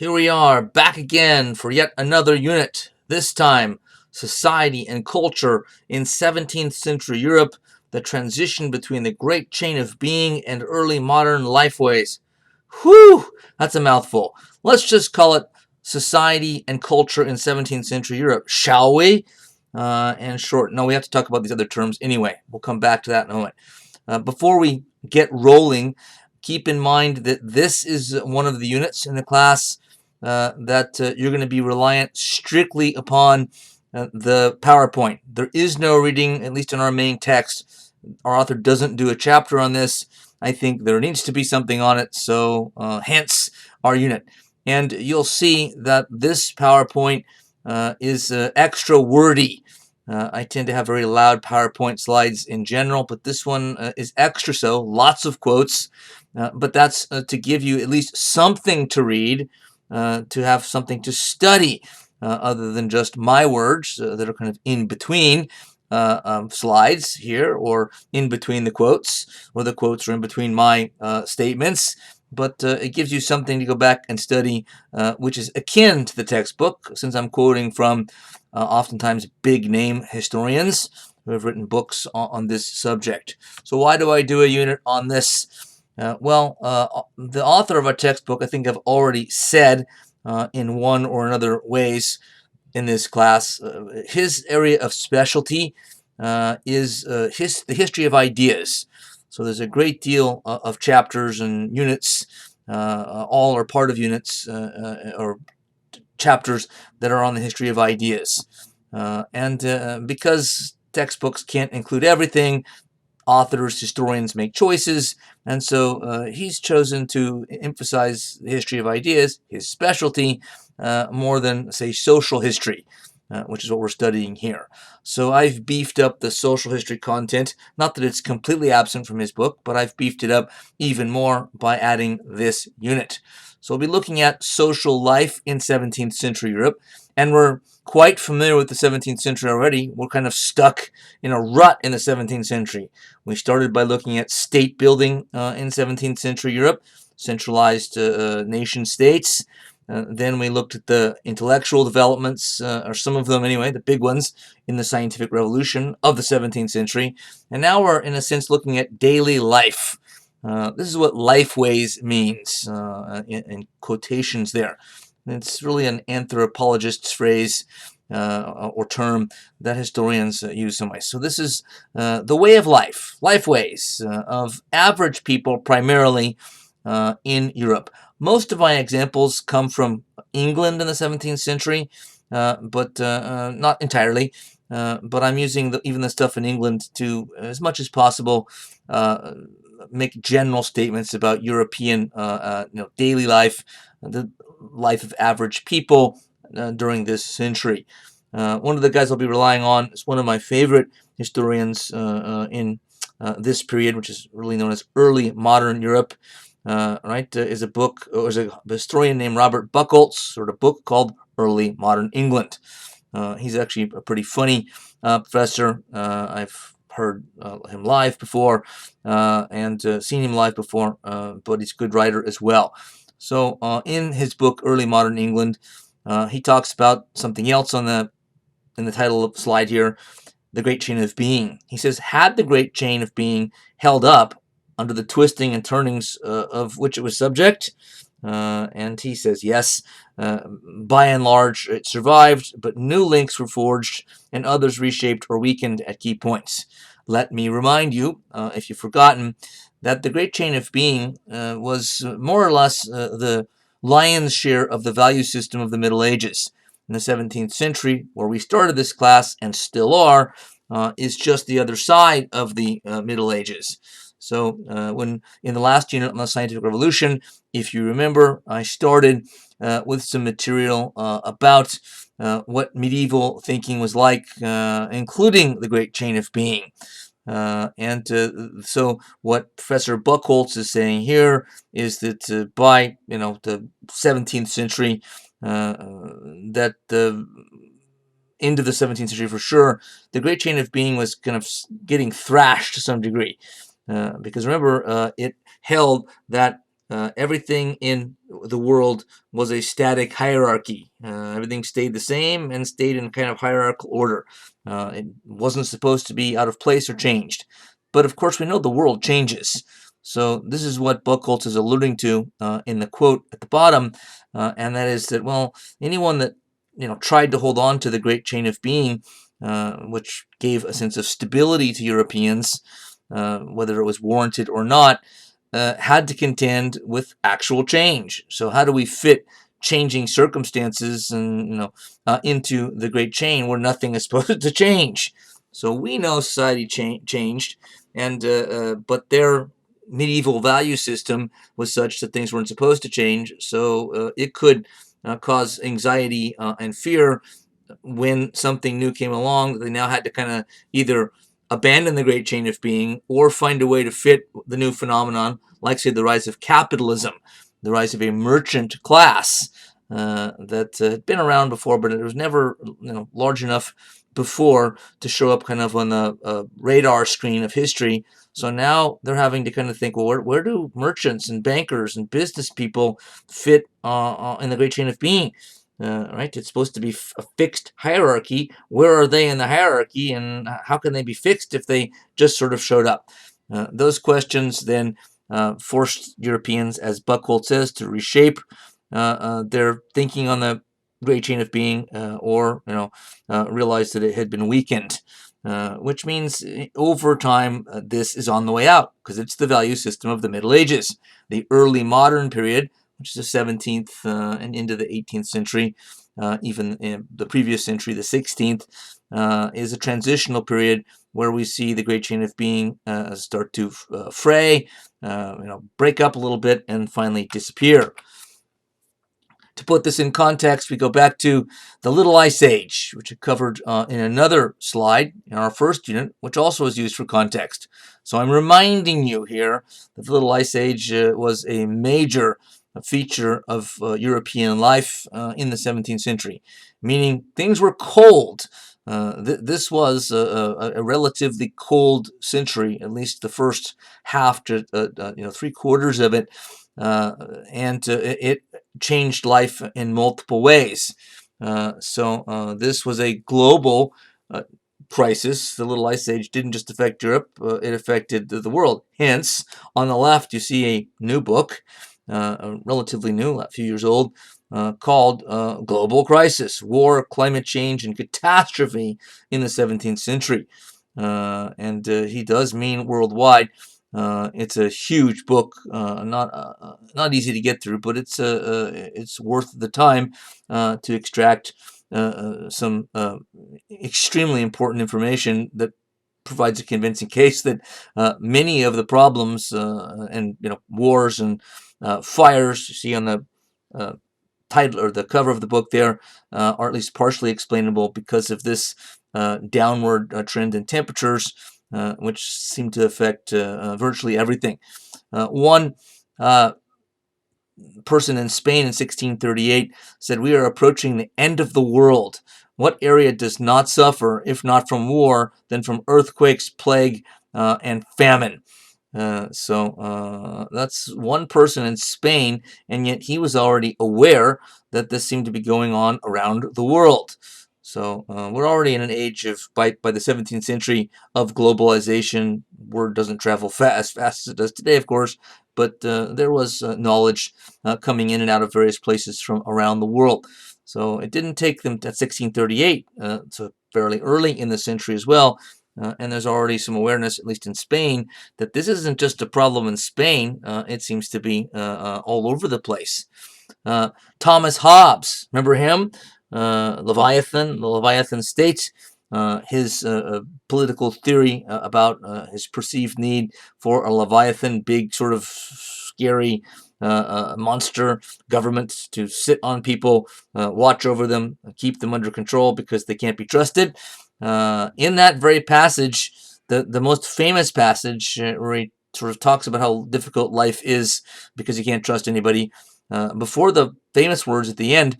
Here we are, back again for yet another unit, this time Society and Culture in 17th Century Europe, the transition between the Great Chain of Being and early modern lifeways. Whew, that's a mouthful. Let's just call it Society and Culture in 17th Century Europe, shall we? And short, no, we have to talk about these other terms anyway. We'll come back to that in a moment. Before we get rolling, keep in mind that this is one of the units in the class that you're going to be reliant strictly upon the PowerPoint. There is no reading, at least in our main text. Our author doesn't do a chapter on this. I think there needs to be something on it, so hence our unit. And you'll see that this PowerPoint is extra wordy. I tend to have very loud PowerPoint slides in general, but this one is extra so, lots of quotes, but that's to give you at least something to read, to have something to study, other than just my words that are kind of in between slides here, or in between the quotes, or the quotes are in between my statements. But it gives you something to go back and study, which is akin to the textbook, since I'm quoting from oftentimes big name historians who have written books on this subject. So why do I do a unit on this? The author of our textbook, I think I've already said in one or another ways in this class, his area of specialty is the history of ideas. So there's a great deal of chapters and units, all are part of units or chapters that are on the history of ideas. And because textbooks can't include everything, authors, historians make choices, and so he's chosen to emphasize the history of ideas, his specialty, more than, say, social history, which is what we're studying here. So I've beefed up the social history content, not that it's completely absent from his book, but I've beefed it up even more by adding this unit. So we'll be looking at social life in 17th century Europe, and we're quite familiar with the 17th century already. We're kind of stuck in a rut in the 17th century. We started by looking at state building in 17th century Europe, centralized nation states. Then we looked at the intellectual developments, or some of them anyway, the big ones, in the scientific revolution of the 17th century. And now we're, in a sense, looking at daily life. This is what lifeways means, in quotations there. It's really an anthropologist's phrase or term that historians use some way. So this is the way of life, lifeways of average people primarily in Europe. Most of my examples come from England in the 17th century, but not entirely. But I'm using even the stuff in England to, as much as possible, make general statements about European daily life, the life of average people during this century. One of the guys I'll be relying on is one of my favorite historians in this period, which is really known as early modern Europe. Is a historian named Robert Buchholz, wrote a book called Early Modern England. He's actually a pretty funny professor. I've heard him live before and seen him live before, but he's a good writer as well. So in his book Early Modern England, he talks about something else in the title of the slide here, the Great Chain of Being. He says, had the Great Chain of Being held up under the twisting and turnings of which it was subject? And he says, yes, by and large it survived, but new links were forged and others reshaped or weakened at key points. Let me remind you, if you've forgotten, that the Great Chain of Being was more or less the lion's share of the value system of the Middle Ages. In the 17th century, where we started this class and still are, is just the other side of the Middle Ages. So when in the last unit on the scientific revolution, if you remember, I started with some material about what medieval thinking was like, including the Great Chain of Being. So what Professor Buchholz is saying here is that by the 17th century, that the into the 17th century for sure, the Great Chain of Being was kind of getting thrashed to some degree. Because remember, it held that everything in the world was a static hierarchy. Everything stayed the same and stayed in kind of hierarchical order. It wasn't supposed to be out of place or changed. But of course, we know the world changes. So this is what Buchholz is alluding to in the quote at the bottom, and that is that, well, anyone that tried to hold on to the great chain of being, which gave a sense of stability to Europeans, whether it was warranted or not, had to contend with actual change. So how do we fit changing circumstances and into the great chain where nothing is supposed to change? So we know society changed, and but their medieval value system was such that things weren't supposed to change. So it could cause anxiety and fear when something new came along. They now had to kind of either abandon the great chain of being or find a way to fit the new phenomenon, like, say, the rise of capitalism, the rise of a merchant class that had been around before, but it was never large enough before to show up kind of on the radar screen of history. So now they're having to kind of think, well, where do merchants and bankers and business people fit in the great chain of being? Right? It's supposed to be a fixed hierarchy. Where are they in the hierarchy, and how can they be fixed if they just sort of showed up? Those questions then forced Europeans, as Buchholz says, to reshape their thinking on the great chain of being, or realize that it had been weakened. Which means over time this is on the way out, because it's the value system of the Middle Ages, the early modern period, which is the 17th and into the 18th century, even in the previous century, the 16th, is a transitional period where we see the great chain of being start to fray, break up a little bit, and finally disappear. To put this in context, we go back to the Little Ice Age, which I covered in another slide in our first unit, which also is used for context. So I'm reminding you here that the Little Ice Age was a major feature of European life in the 17th century, meaning things were cold. This was a relatively cold century, at least the first half to 3/4 of it, and it changed life in multiple ways. So this was a global crisis. The Little Ice Age didn't just affect Europe, it affected the world. Hence, on the left, you see a new book, relatively new, a few years old, called Global Crisis, War, Climate Change, and Catastrophe in the 17th Century. And he does mean worldwide. It's a huge book, not easy to get through, but it's worth the time to extract some extremely important information that provides a convincing case that many of the problems and wars and fires you see on the title or the cover of the book there are at least partially explainable because of this downward trend in temperatures, which seem to affect virtually everything. One person in Spain in 1638 said, "We are approaching the end of the world. What area does not suffer, if not from war, then from earthquakes, plague, and famine?" So that's one person in Spain, and yet he was already aware that this seemed to be going on around the world. So we're already in an age of, by the 17th century, of globalization. Word doesn't travel as fast as it does today, of course, but there was knowledge coming in and out of various places from around the world. So it didn't take them at 1638, so fairly early in the century as well. And there's already some awareness, at least in Spain, that this isn't just a problem in Spain. It seems to be all over the place. Thomas Hobbes, remember him? Leviathan, the Leviathan State, his political theory about his perceived need for a Leviathan, big sort of scary monster government to sit on people, watch over them, keep them under control because they can't be trusted. In that very passage, the most famous passage where he sort of talks about how difficult life is because you can't trust anybody, before the famous words at the end,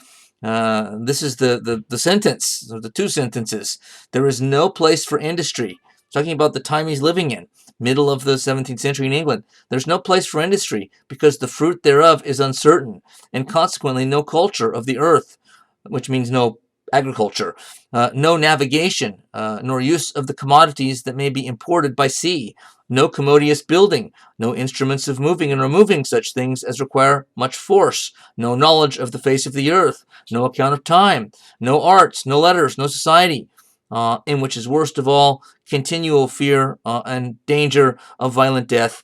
this is the sentence, or the two sentences. There is no place for industry. talking about the time he's living in, middle of the 17th century in England. There's no place for industry because the fruit thereof is uncertain, and consequently no culture of the earth, which means no agriculture, no navigation, nor use of the commodities that may be imported by sea, no commodious building, no instruments of moving and removing such things as require much force, no knowledge of the face of the earth, no account of time, no arts, no letters, no society, in which is worst of all continual fear and danger of violent death,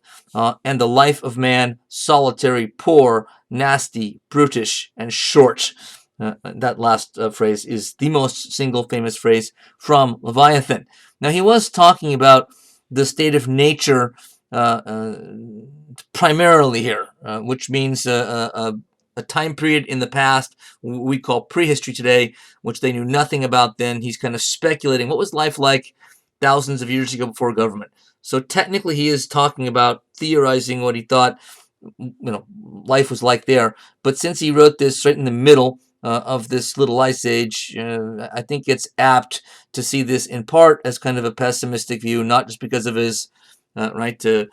and the life of man solitary, poor, nasty, brutish, and short. That last phrase is the most single famous phrase from Leviathan. Now, he was talking about the state of nature primarily here, which means a time period in the past we call prehistory today, which they knew nothing about then. He's kind of speculating what was life like thousands of years ago before government. So technically, he is talking about theorizing what he thought life was like there. But since he wrote this right in the middle of this little ice age, I think it's apt to see this in part as kind of a pessimistic view, not just because of his negative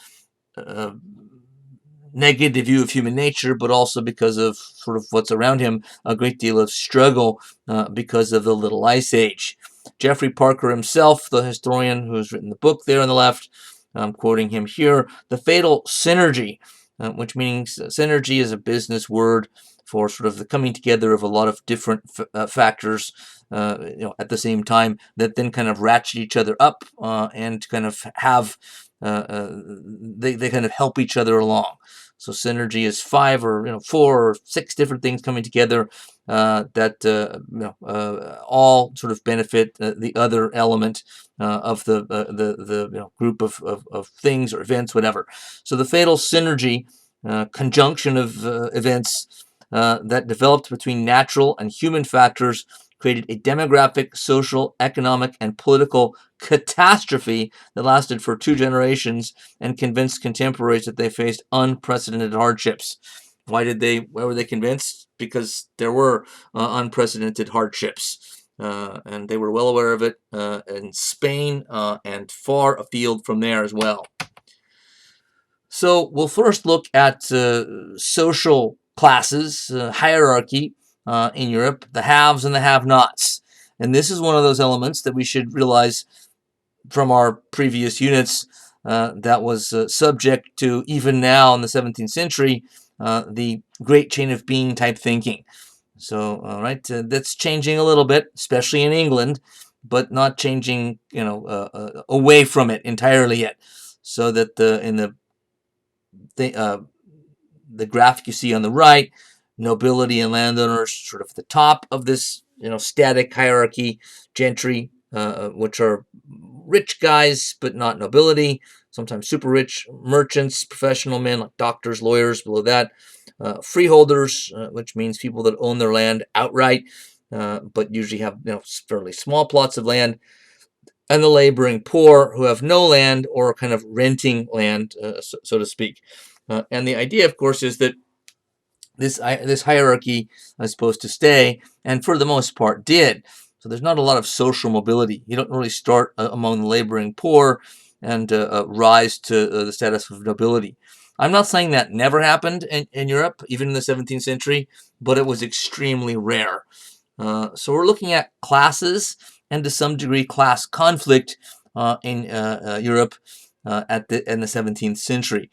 view of human nature, but also because of sort of what's around him, a great deal of struggle because of the Little Ice Age. Geoffrey Parker himself, the historian who's written the book there on the left, I'm quoting him here, the fatal synergy, which means synergy is a business word for sort of the coming together of a lot of different factors at the same time that then kind of ratchet each other up and kind of have they kind of help each other along. So synergy is 5 or 4 or 6 different things coming together that all sort of benefit the other element of the group of things or events, whatever. So the fatal synergy, conjunction of events that developed between natural and human factors created a demographic, social, economic, and political catastrophe that lasted for 2 generations and convinced contemporaries that they faced unprecedented hardships. Why were they convinced? Because there were unprecedented hardships. And they were well aware of it in Spain and far afield from there as well. So we'll first look at social classes, hierarchy in Europe, the haves and the have-nots. And this is one of those elements that we should realize from our previous units that was subject to, even now in the 17th century, the great chain of being type thinking. So, that's changing a little bit, especially in England, but not changing, away from it entirely yet. So that in the graphic you see on the right, nobility and landowners sort of at the top of this, static hierarchy, gentry, which are rich guys, but not nobility, sometimes super rich, merchants, professional men like doctors, lawyers, below that, freeholders, which means people that own their land outright, but usually have fairly small plots of land, and the laboring poor who have no land or kind of renting land, so to speak. And the idea, of course, is that this hierarchy is supposed to stay, and for the most part did. So there's not a lot of social mobility. You don't really start among the laboring poor and rise to the status of nobility. I'm not saying that never happened in Europe, even in the 17th century, but it was extremely rare. So we're looking at classes and to some degree class conflict in Europe in the 17th century.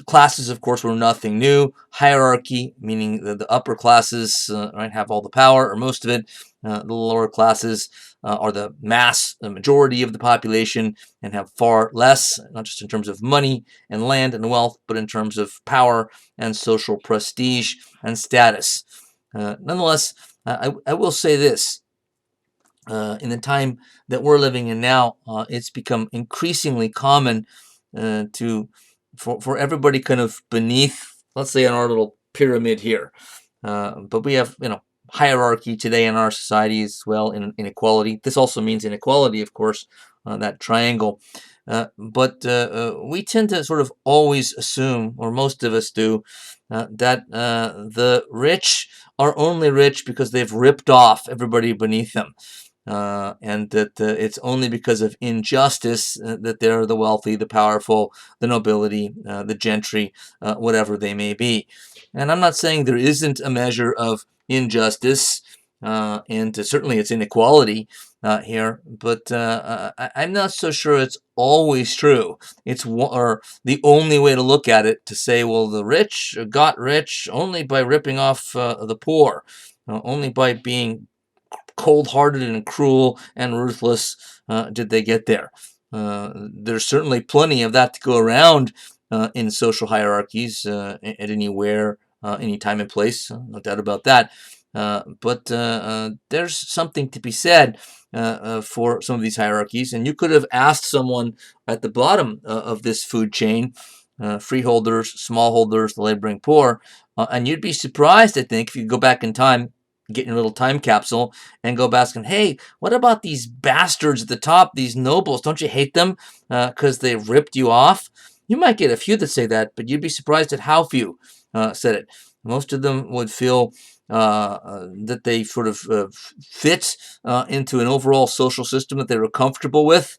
Classes, of course, were nothing new. Hierarchy, meaning the upper classes have all the power, or most of it. The lower classes are the majority of the population, and have far less, not just in terms of money and land and wealth, but in terms of power and social prestige and status. Nonetheless, I will say this. In the time that we're living in now, it's become increasingly common for everybody kind of beneath, let's say, on our little pyramid here. But we have, hierarchy today in our society as well, in inequality. This also means inequality, of course, that triangle. But we tend to sort of always assume, or most of us do, that the rich are only rich because they've ripped off everybody beneath them. and that it's only because of injustice that they're the wealthy, the powerful, the nobility, the gentry, whatever they may be. And I'm not saying there isn't a measure of injustice, and certainly it's inequality here, but I'm not so sure it's always true. It's or the only way to look at it to say, well, the rich got rich only by ripping off the poor, only by being cold-hearted and cruel and ruthless did they get there. There's certainly plenty of that to go around in social hierarchies at anywhere, any time and place, no doubt about that. But there's something to be said for some of these hierarchies, and you could have asked someone at the bottom of this food chain, freeholders, smallholders, the laboring poor, and you'd be surprised, I think, if you go back in time, get in a little time capsule and go back and, hey, what about these bastards at the top, these nobles? Don't you hate them because they ripped you off? You might get a few that say that, but you'd be surprised at how few said it. Most of them would feel that they sort of fit into an overall social system that they were comfortable with.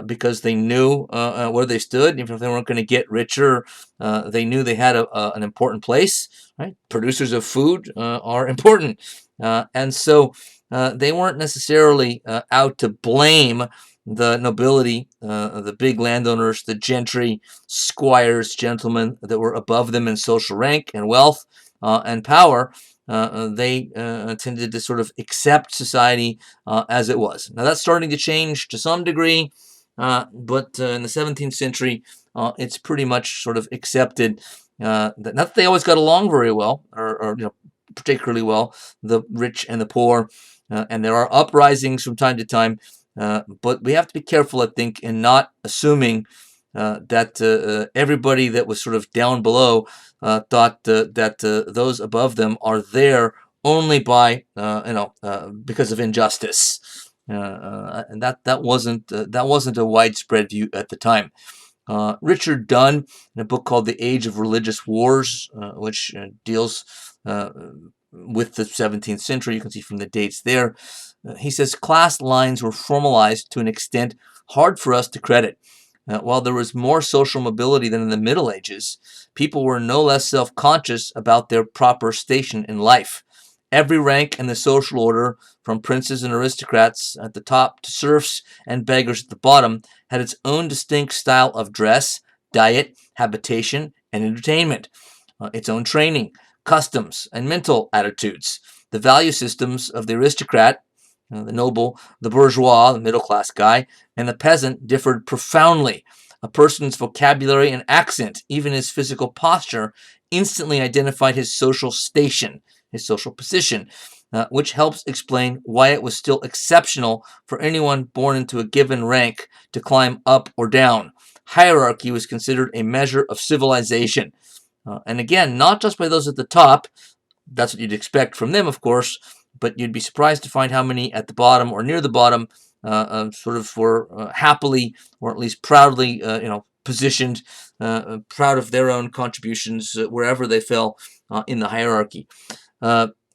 Because they knew where they stood, even if they weren't going to get richer, they knew they had an important place. Right? Producers of food are important, and so they weren't necessarily out to blame the nobility, the big landowners, the gentry, squires, gentlemen that were above them in social rank and wealth and power. They tended to sort of accept society as it was. Now that's starting to change to some degree, but in the 17th century, it's pretty much sort of accepted that not that they always got along very well, or particularly well, the rich and the poor, and there are uprisings from time to time. But we have to be careful, I think, in not assuming that everybody that was sort of down below thought that those above them are there only by because of injustice. And that wasn't a widespread view at the time. Richard Dunn, in a book called The Age of Religious Wars, which deals with the 17th century, you can see from the dates there, he says class lines were formalized to an extent hard for us to credit. While there was more social mobility than in the Middle Ages, people were no less self-conscious about their proper station in life. Every rank in the social order, from princes and aristocrats at the top to serfs and beggars at the bottom, had its own distinct style of dress, diet, habitation, and entertainment, its own training, customs, and mental attitudes. The value systems of the aristocrat, the noble, the bourgeois, the middle class guy, and the peasant differed profoundly. A person's vocabulary and accent, even his physical posture, instantly identified his social station, his social position, which helps explain why it was still exceptional for anyone born into a given rank to climb up or down. Hierarchy was considered a measure of civilization. And again, not just by those at the top, that's what you'd expect from them, of course, but you'd be surprised to find how many at the bottom or near the bottom sort of were happily or at least proudly, positioned, proud of their own contributions wherever they fell in the hierarchy.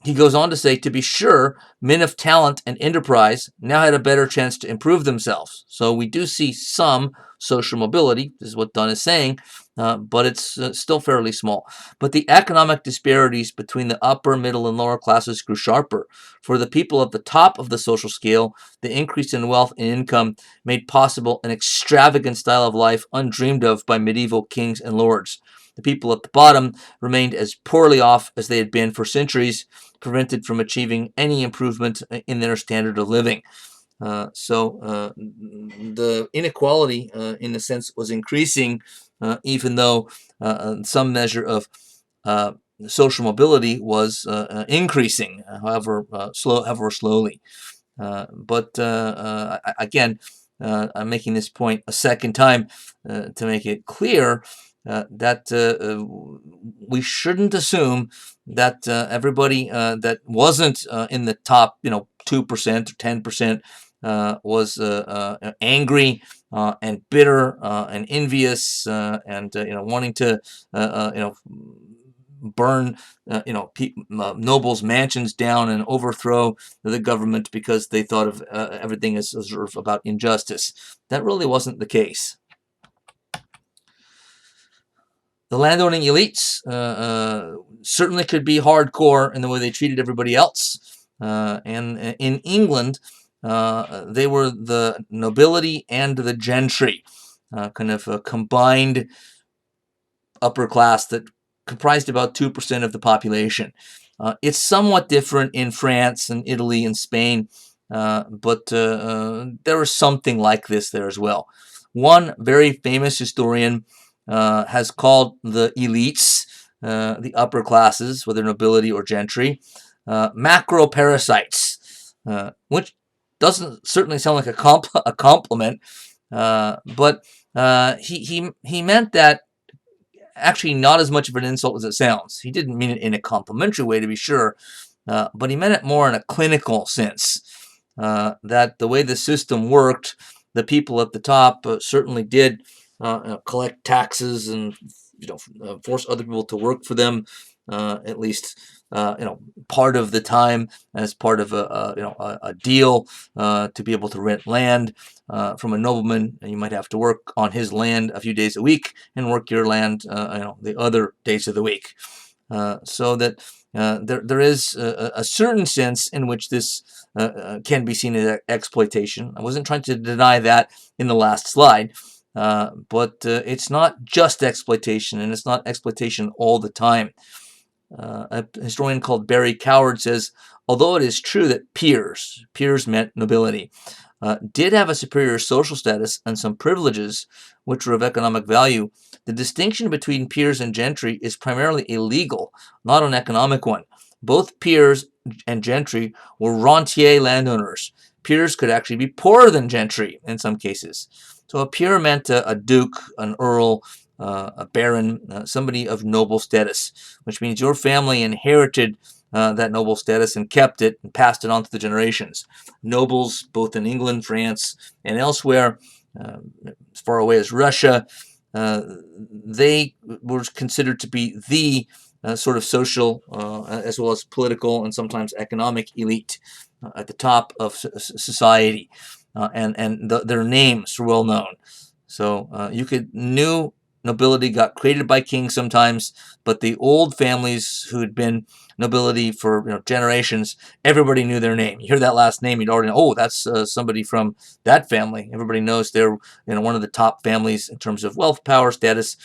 He goes on to say, to be sure, men of talent and enterprise now had a better chance to improve themselves. So we do see some social mobility, this is what Dunn is saying, but it's still fairly small. But the economic disparities between the upper, middle, and lower classes grew sharper. For the people at the top of the social scale, the increase in wealth and income made possible an extravagant style of life undreamed of by medieval kings and lords. The people at the bottom remained as poorly off as they had been for centuries, prevented from achieving any improvement in their standard of living. So the inequality, in a sense, was increasing, even though some measure of social mobility was increasing, however slowly. But again, I'm making this point a second time to make it clear that we shouldn't assume that everybody that wasn't in the top, 2% or 10% was angry and bitter and envious and wanting to, burn, nobles' mansions down and overthrow the government because they thought of everything as sort of about injustice. That really wasn't the case. The landowning elites certainly could be hardcore in the way they treated everybody else. And in England, they were the nobility and the gentry, kind of a combined upper class that comprised about 2% of the population. It's somewhat different in France and Italy and Spain, but there was something like this there as well. One very famous historian has called the elites, the upper classes, whether nobility or gentry, macro parasites, which doesn't certainly sound like a compliment, but he meant that actually not as much of an insult as it sounds. He didn't mean it in a complimentary way, to be sure, but he meant it more in a clinical sense, that the way the system worked, the people at the top certainly did collect taxes and force other people to work for them, at least part of the time as part of a deal to be able to rent land from a nobleman. And you might have to work on his land a few days a week and work your land the other days of the week. So that there is a certain sense in which this can be seen as exploitation. I wasn't trying to deny that in the last slide. But it's not just exploitation, and it's not exploitation all the time. A historian called Barry Coward says, although it is true that peers meant nobility, did have a superior social status and some privileges which were of economic value, the distinction between peers and gentry is primarily a legal, not an economic one. Both peers and gentry were rentier landowners. Peers could actually be poorer than gentry in some cases. So a peer meant a duke, an earl, a baron, somebody of noble status, which means your family inherited that noble status and kept it and passed it on to the generations. Nobles, both in England, France, and elsewhere, as far away as Russia, they were considered to be the sort of social as well as political and sometimes economic elite at the top of society. And their names were well known. So new nobility got created by kings sometimes, but the old families who had been nobility for generations, everybody knew their name. You hear that last name, you'd already know, oh, that's somebody from that family. Everybody knows they're one of the top families in terms of wealth, power, status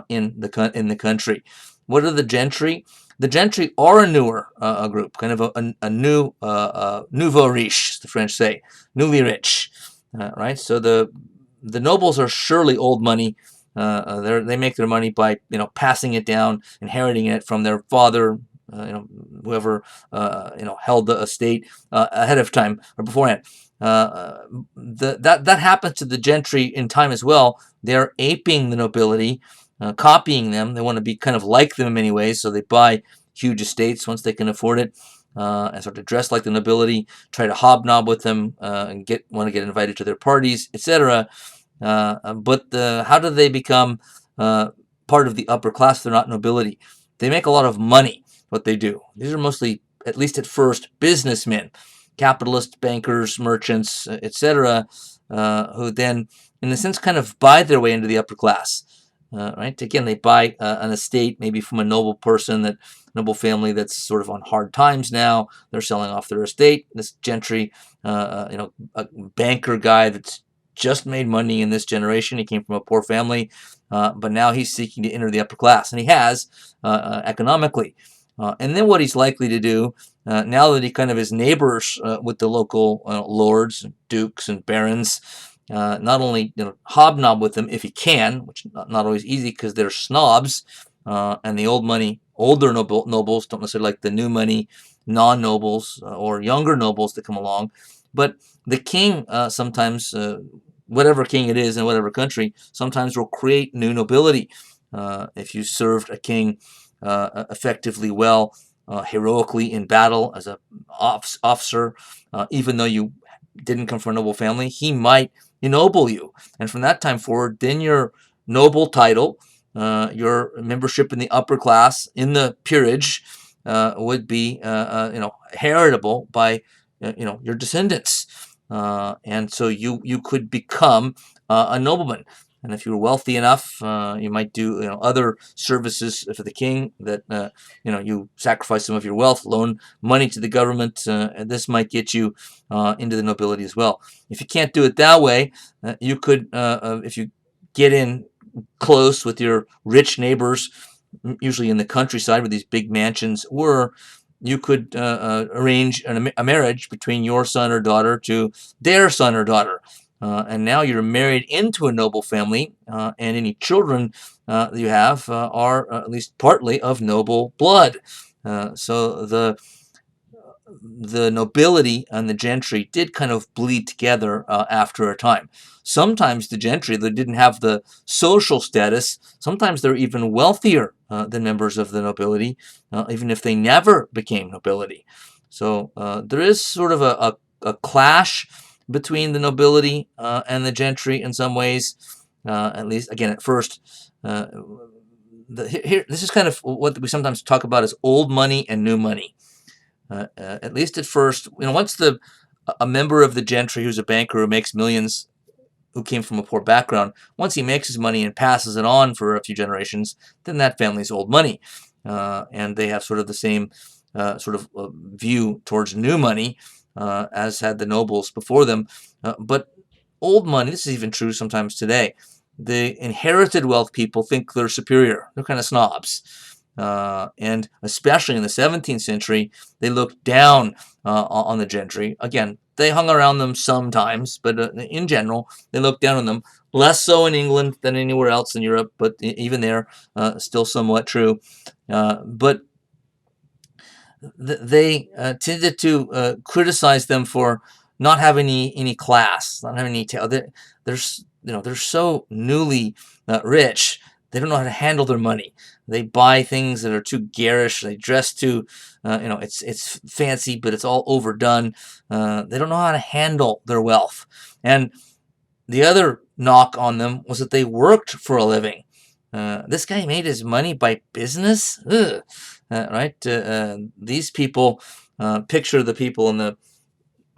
in the country. What are the gentry? The gentry are a newer group, kind of a new nouveau riche, the French say, newly rich, right? So the nobles are surely old money. They make their money by passing it down, inheriting it from their father, whoever held the estate ahead of time or beforehand. That happens to the gentry in time as well. They're aping the nobility, copying them. They want to be kind of like them in many ways, so they buy huge estates once they can afford it, and start to dress like the nobility, try to hobnob with them, and want to get invited to their parties, etc. But how do they become part of the upper class if they're not nobility? They make a lot of money, what they do. These are mostly, at least at first, businessmen, capitalists, bankers, merchants, etc., who then, in a sense, kind of buy their way into the upper class. Right? Again, they buy an estate, maybe from a noble person, that noble family that's sort of on hard times now. They're selling off their estate. This gentry, a banker guy that's just made money in this generation. He came from a poor family, but now he's seeking to enter the upper class, and he has economically. And then what he's likely to do, now that he kind of is neighbors with the local lords, dukes, and barons, not only hobnob with them if he can, which is not always easy because they're snobs, and the older nobles don't necessarily like the new money non-nobles or younger nobles that come along, but the king sometimes, whatever king it is in whatever country, sometimes will create new nobility. If you served a king effectively well, heroically in battle as an officer, even though you didn't come from a noble family, he might ennoble you. And from that time forward, then your noble title your membership in the upper class, in the peerage, would be heritable by your descendants, and so you could become a nobleman. And if you were wealthy enough, you might do other services for the king that you sacrifice some of your wealth, loan money to the government, and this might get you into the nobility as well. If you can't do it that way, you could, if you get in close with your rich neighbors, usually in the countryside where these big mansions were, you could arrange a marriage between your son or daughter to their son or daughter. And now you're married into a noble family, and any children that you have are at least partly of noble blood. So the nobility and the gentry did kind of bleed together after a time. Sometimes the gentry that didn't have the social status, sometimes they're even wealthier than members of the nobility, even if they never became nobility. So there is sort of a clash between the nobility and the gentry in some ways, at least, again, at first. This is kind of what we sometimes talk about as old money and new money. At least at first, once a member of the gentry who's a banker who makes millions, who came from a poor background, once he makes his money and passes it on for a few generations, then that family's old money, and they have sort of the same view towards new money as had the nobles before them. But old money, this is even true sometimes today. The inherited wealth people think they're superior. They're kind of snobs. And especially in the 17th century, they looked down on the gentry. Again, they hung around them sometimes, but in general, they looked down on them. Less so in England than anywhere else in Europe, but even there, still somewhat true. But they tended to criticize them for not having any class, not having any they're so newly rich. They don't know how to handle their money. They buy things that are too garish. They dress too, it's fancy, but it's all overdone. They don't know how to handle their wealth. And the other knock on them was that they worked for a living. This guy made his money by business? Right? These people, picture the people in the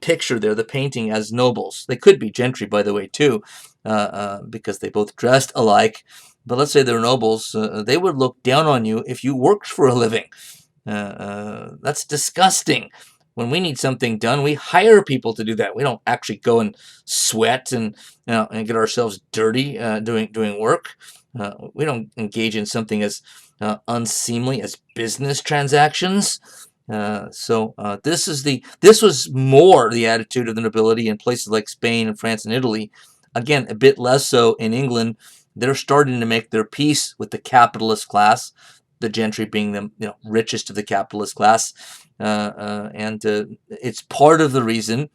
picture there, the painting, as nobles. They could be gentry, by the way, too, because they both dressed alike. But let's say they're nobles. They would look down on you if you worked for a living. That's disgusting. When we need something done, we hire people to do that. We don't actually go and sweat and get ourselves dirty doing work. We don't engage in something as unseemly as business transactions. This was more the attitude of the nobility in places like Spain and France and Italy. Again, a bit less so in England. They're starting to make their peace with the capitalist class, the gentry being the richest of the capitalist class, and it's part of the reason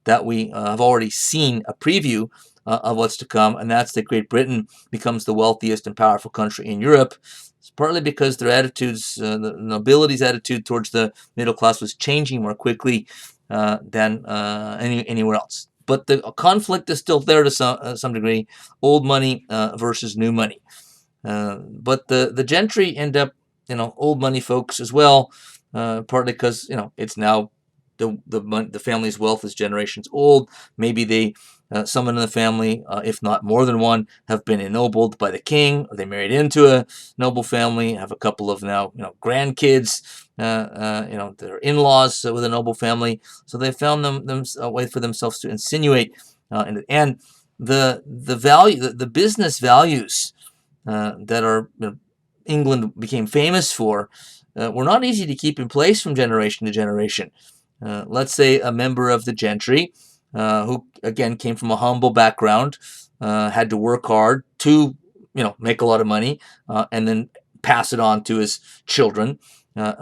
that we have already seen a preview of what's to come, and that's that Great Britain becomes the wealthiest and powerful country in Europe. It's partly because their attitudes, the nobility's attitude towards the middle class, was changing more quickly than anywhere else. But the conflict is still there to some degree: old money versus new money. But the gentry end up, old money folks as well, partly because it's now the family's wealth is generations old. Maybe someone in the family, if not more than one, have been ennobled by the king, or they married into a noble family, have a couple of now grandkids, their in-laws with a noble family. So they found them a way for themselves to insinuate, and the business values that England became famous for were not easy to keep in place from generation to generation. Let's say a member of the gentry who, again, came from a humble background, had to work hard to, make a lot of money, and then pass it on to his children.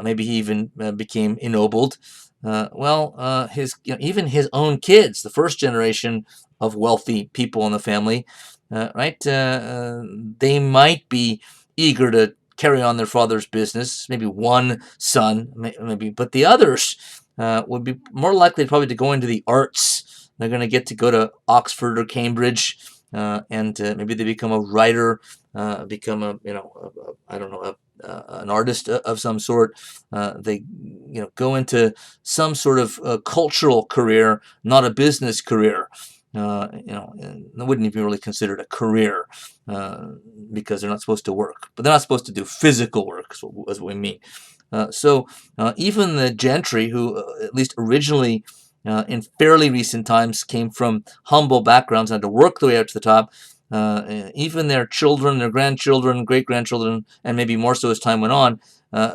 Maybe he even became ennobled. Even his own kids, the first generation of wealthy people in the family, right? They might be eager to carry on their father's business. Maybe one son, maybe, but the others would be more likely probably to go into the arts. They're going to get to go to Oxford or Cambridge, and maybe they become a writer become I don't know, an artist of some sort. They go into some sort of cultural career, not a business career. And it wouldn't even really considered a career uh, because they're not supposed to work, but they're not supposed to do physical work. Is what we mean. So even the gentry, who at least originally in fairly recent times came from humble backgrounds and had to work their way up to the top, even their children, their grandchildren, great grandchildren, and maybe more so as time went on,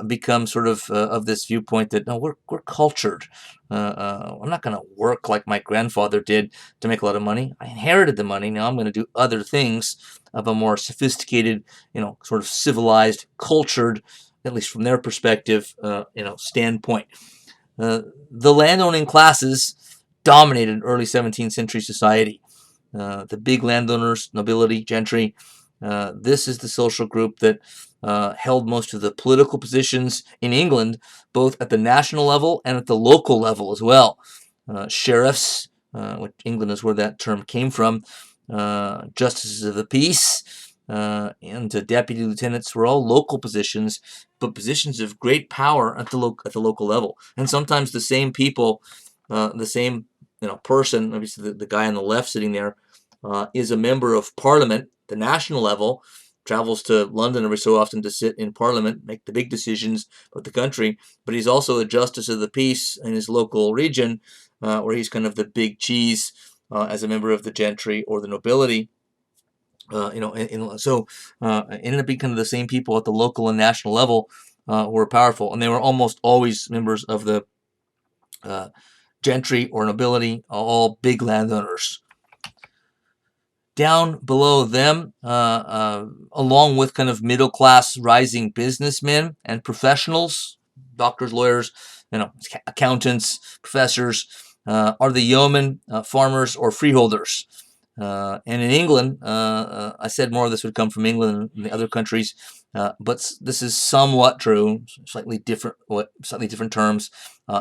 become sort of this viewpoint that no, we're cultured. I'm not going to work like my grandfather did to make a lot of money. I inherited the money. Now I'm going to do other things of a more sophisticated, sort of civilized, cultured, at least from their perspective, standpoint. The landowning classes dominated early 17th century society. The big landowners, nobility, gentry. This is the social group that held most of the political positions in England, both at the national level and at the local level as well. Sheriffs, which England is where that term came from, justices of the peace, and deputy lieutenants were all local positions, but positions of great power at the local level. And sometimes the same people, the same person, obviously the guy on the left sitting there, is a member of Parliament, the national level, travels to London every so often to sit in Parliament, make the big decisions of the country, but he's also a justice of the peace in his local region, where he's kind of the big cheese as a member of the gentry or the nobility. So it ended up being kind of the same people at the local and national level who were powerful, and they were almost always members of the gentry or nobility, all big landowners. Down below them, along with kind of middle class rising businessmen and professionals, doctors, lawyers, accountants, professors, are the yeomen, farmers, or freeholders. And in England, I said more of this would come from England and the other countries, but this is somewhat true, slightly different terms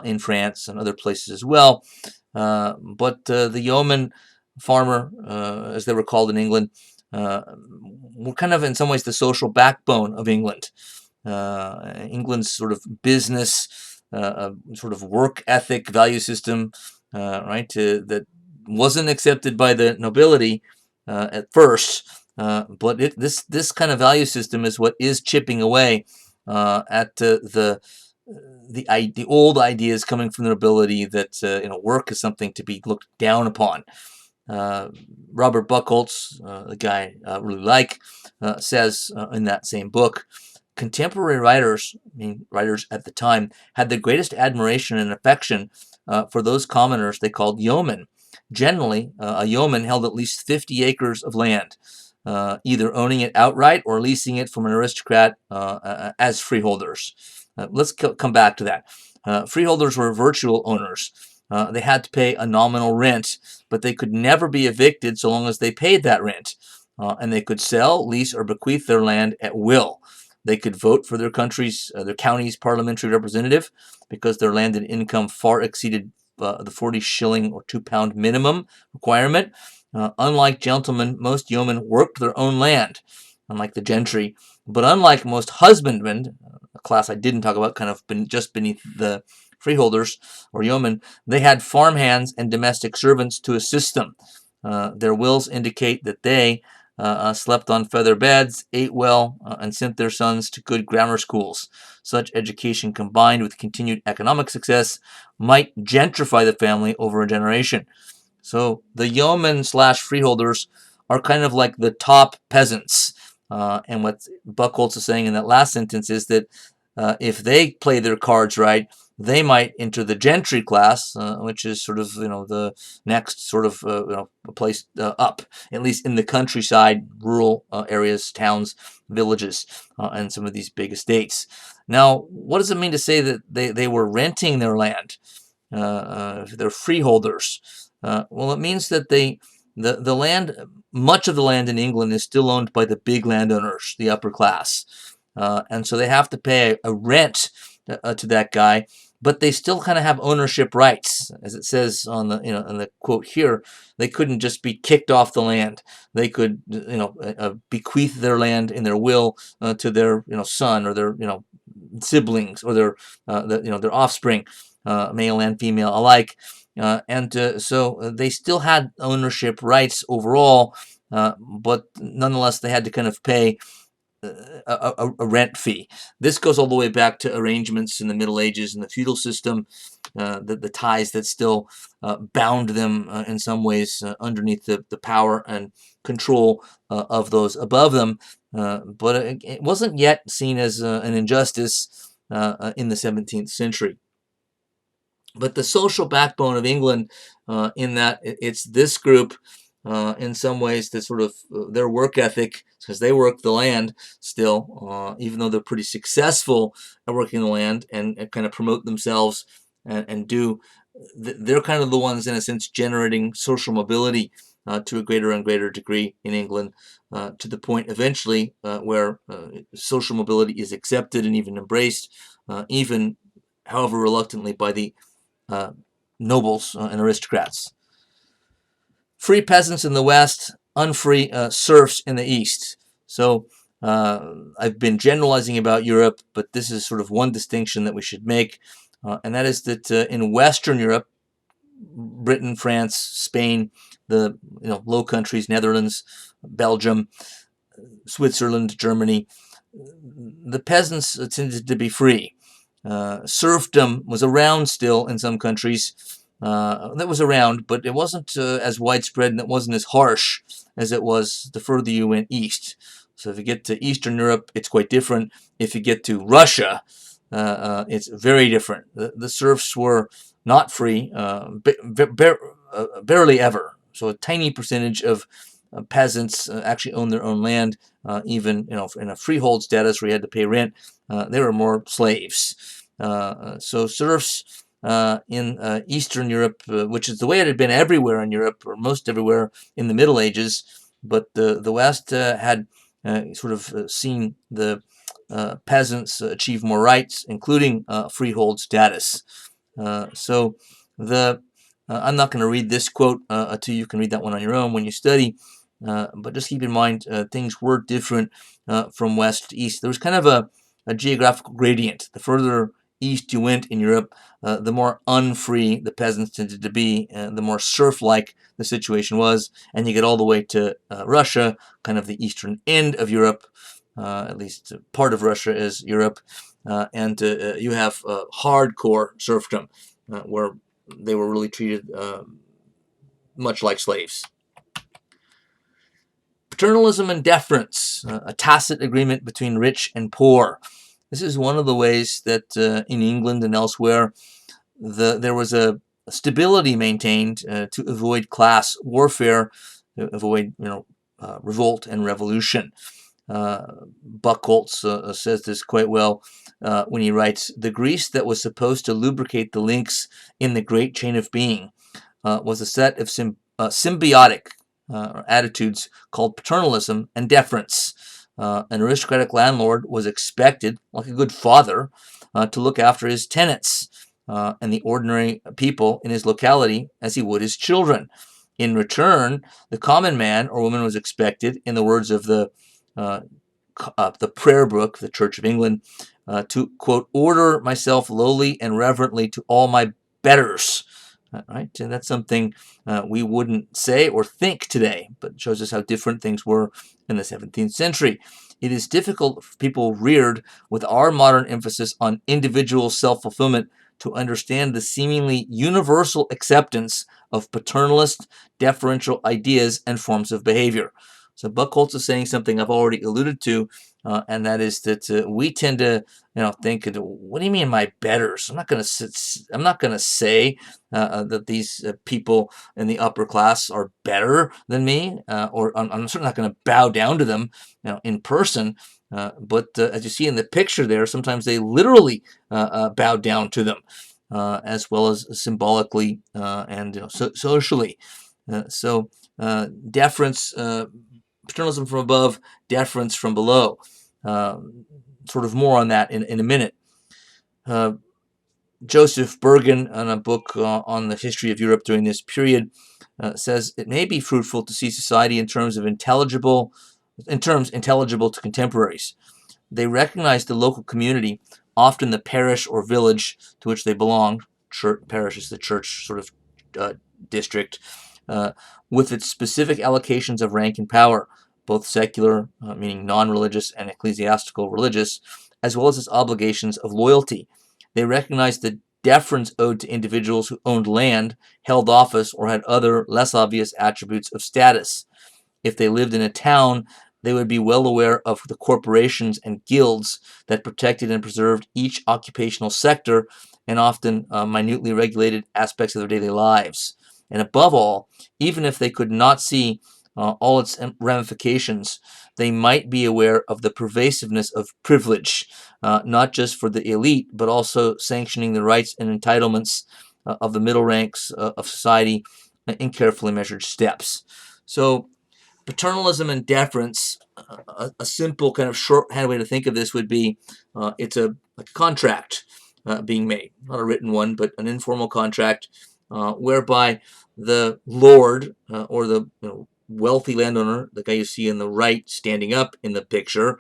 in France and other places as well. But the yeoman farmer, as they were called in England, were kind of in some ways the social backbone of England. England's sort of business, sort of work ethic, value system, right, that wasn't accepted by the nobility at first, but this kind of value system is what is chipping away at the old ideas coming from the nobility that work is something to be looked down upon. Robert Buchholz, the guy I really like, says in that same book, contemporary writers, I mean writers at the time, had the greatest admiration and affection for those commoners they called yeomen. Generally, a yeoman held at least 50 acres of land, either owning it outright or leasing it from an aristocrat as freeholders. Let's come back to that. Freeholders were virtual owners. They had to pay a nominal rent, but they could never be evicted so long as they paid that rent. And they could sell, lease, or bequeath their land at will. They could vote for their county's parliamentary representative because their landed income far exceeded the 40 shilling or £2 minimum requirement. Unlike gentlemen, most yeomen worked their own land, unlike the gentry. But unlike most husbandmen, a class I didn't talk about, kind of just beneath the freeholders or yeomen, they had farmhands and domestic servants to assist them. Their wills indicate that they slept on feather beds, ate well, and sent their sons to good grammar schools. Such education combined with continued economic success might gentrify the family over a generation. So the yeomen slash freeholders are kind of like the top peasants. And what Buchholz is saying in that last sentence is that if they play their cards right, they might enter the gentry class, which is sort of the next sort of place up, at least in the countryside, rural areas, towns, villages, and some of these big estates. Now, what does it mean to say that they were renting their land? They're freeholders. Well, it means that the land, much of the land in England is still owned by the big landowners, the upper class, and so they have to pay a rent to that guy. but they still kind of have ownership rights, as it says on the in the quote here. They couldn't just be kicked off the land. They could bequeath their land in their will to their son or their siblings or their their offspring, male and female alike, so they still had ownership rights overall, but nonetheless they had to kind of pay a rent fee. This goes all the way back to arrangements in the Middle Ages and the feudal system, the ties that still bound them in some ways underneath the power and control of those above them. But it wasn't yet seen as an injustice in the 17th century. But the social backbone of England, in that it's this group, in some ways, that sort of their work ethic, because they work the land still, even though they're pretty successful at working the land and kind of promote themselves and do, they're kind of the ones, in a sense, generating social mobility to a greater and greater degree in England, to the point eventually where social mobility is accepted and even embraced, even however reluctantly, by the nobles and aristocrats. Free peasants in the west, unfree serfs in the east. So I've been generalizing about Europe, but this is sort of one distinction that we should make, and that is that in Western Europe, Britain, France, Spain, the Low Countries, Netherlands, Belgium, Switzerland, Germany, the peasants tended to be free. Serfdom was around still in some countries. That was around, but it wasn't as widespread and it wasn't as harsh as it was the further you went east. So if you get to Eastern Europe, it's quite different. If you get to Russia, it's very different. The serfs were not free, barely ever. So a tiny percentage of peasants actually owned their own land, even in a freehold status where you had to pay rent. They were more slaves. So serfs in Eastern Europe, which is the way it had been everywhere in Europe, or most everywhere in the Middle Ages, but the West had sort of seen the peasants achieve more rights, including freehold status. So the I'm not going to read this quote to you. You can read that one on your own when you study. But just keep in mind, things were different from west to east. There was kind of a geographical gradient. The further east you went in Europe, the more unfree the peasants tended to be, the more serf-like the situation was. And you get all the way to Russia, kind of the eastern end of Europe, at least part of Russia is Europe, and you have hardcore serfdom, where they were really treated much like slaves. Paternalism and deference, a tacit agreement between rich and poor. This is one of the ways that in England and elsewhere there was a stability maintained to avoid class warfare, to avoid revolt and revolution. Buchholz says this quite well when he writes, "The grease that was supposed to lubricate the links in the great chain of being was a set of symbiotic attitudes called paternalism and deference. An aristocratic landlord was expected, like a good father, to look after his tenants and the ordinary people in his locality as he would his children. In return, the common man or woman was expected, in the words of the prayer book, the Church of England, to, quote, order myself lowly and reverently to all my betters." Right? And that's something we wouldn't say or think today, but shows us how different things were in the 17th century. It is difficult for people reared with our modern emphasis on individual self-fulfillment to understand the seemingly universal acceptance of paternalist, deferential ideas and forms of behavior. So Buchholz is saying something I've already alluded to, and that is that we tend to, think, "What do you mean, my betters? I'm not going to say that these people in the upper class are better than me, or I'm certainly not going to bow down to them, in person." But as you see in the picture there, sometimes they literally bow down to them, as well as symbolically and socially. So deference. Paternalism from above, deference from below. Sort of more on that in a minute. Joseph Bergen, in a book on the history of Europe during this period, says it may be fruitful to see society in terms intelligible to contemporaries. They recognize the local community, often the parish or village to which they belong. Parish is the church sort of uh, district, uh, with its specific allocations of rank and power, both secular, meaning non-religious, and ecclesiastical religious, as well as its obligations of loyalty. They recognize the deference owed to individuals who owned land, held office, or had other less obvious attributes of status. If they lived in a town, they would be well aware of the corporations and guilds that protected and preserved each occupational sector and often minutely regulated aspects of their daily lives. And above all, even if they could not see all its ramifications, they might be aware of the pervasiveness of privilege, not just for the elite, but also sanctioning the rights and entitlements of the middle ranks of society in carefully measured steps. So, paternalism and deference, a simple kind of shorthand way to think of this would be it's like a contract being made, not a written one, but an informal contract whereby the lord or the wealthy landowner, the guy you see in the right standing up in the picture,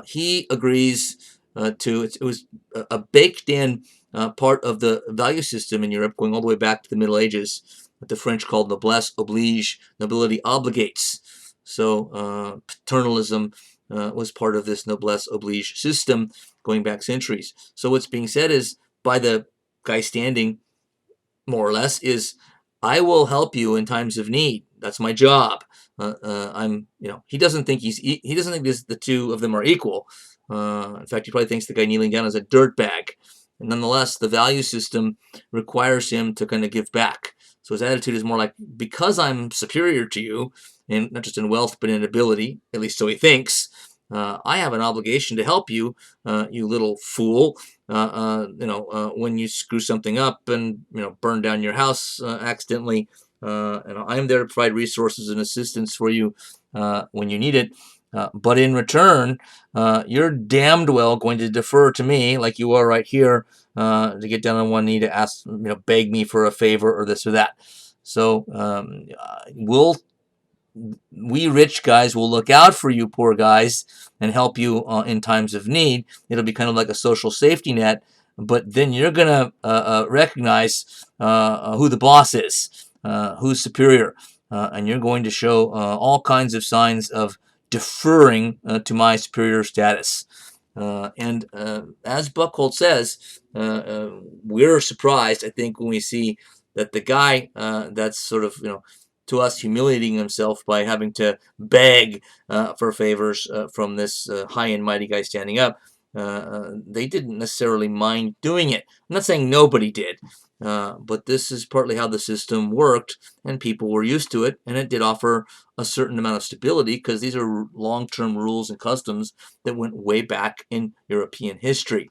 he agrees it was a baked in part of the value system in Europe going all the way back to the Middle Ages, what the French called noblesse oblige, nobility obligates. So paternalism was part of this noblesse oblige system going back centuries. So what's being said is by the guy standing, more or less, is I will help you in times of need. That's my job. He doesn't think he doesn't think the two of them are equal. In fact, he probably thinks the guy kneeling down is a dirtbag. And nonetheless, the value system requires him to kind of give back. So his attitude is more like, because I'm superior to you, and not just in wealth but in ability, at least so he thinks, I have an obligation to help you, you little fool. When you screw something up and burn down your house accidentally, and I'm there to provide resources and assistance for you when you need it. But in return, you're damned well going to defer to me, like you are right here, to get down on one knee to ask, beg me for a favor or this or that. So we rich guys will look out for you poor guys and help you in times of need. It'll be kind of like a social safety net, but then you're going to recognize who the boss is, who's superior, and you're going to show all kinds of signs of deferring to my superior status. And as Buckhold says, we're surprised, I think, when we see that the guy that's sort of, to us, humiliating himself by having to beg for favors from this high and mighty guy standing up. They didn't necessarily mind doing it. I'm not saying nobody did, but this is partly how the system worked, and people were used to it, and it did offer a certain amount of stability because these are long-term rules and customs that went way back in European history.